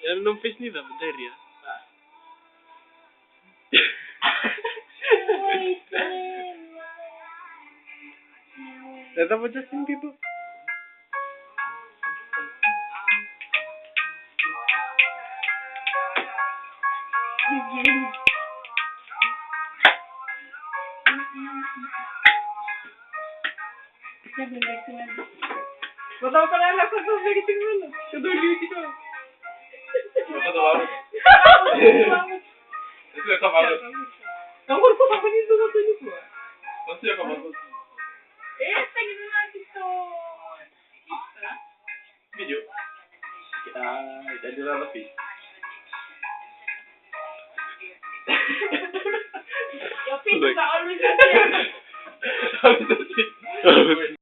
Eu não fez nada, matéria. Это вот Justin Bieber. Потом когда я просто зарегистрировала, что люди идут. Apa tuh baru? Itu yang baru. Kamu kok apa nih tuh tuh gua? Pasti yang baru. Tadi dulu gitu. Kita Video. Kita jadi lebih. yo pinta always. Habis itu sih.